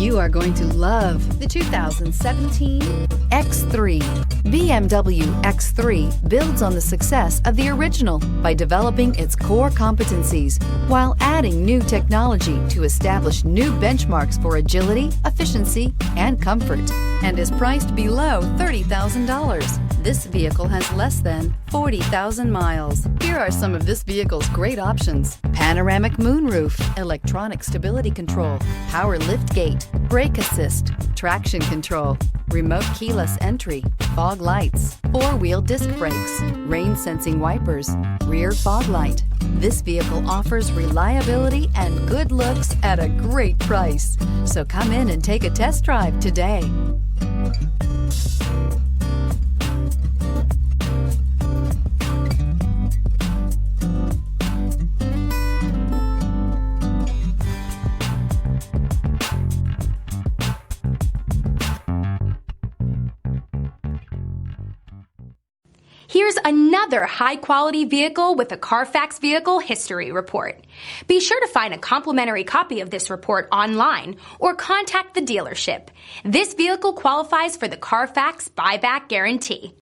You are going to love the 2017 X3. BMW X3 builds on the success of the original by developing its core competencies while adding new technology to establish new benchmarks for agility, efficiency, and comfort, and is priced below $30,000. This vehicle has less than 40,000 miles. Here are some of this vehicle's great options: panoramic moonroof, electronic stability control, power liftgate, brake assist, traction control, remote keyless entry, fog lights, four-wheel disc brakes, rain sensing wipers, rear fog light. This vehicle offers reliability and good looks at a great price. So come in and take a test drive today. Here's another high-quality vehicle with a Carfax Vehicle History Report. Be sure to find a complimentary copy of this report online or contact the dealership. This vehicle qualifies for the Carfax Buyback Guarantee.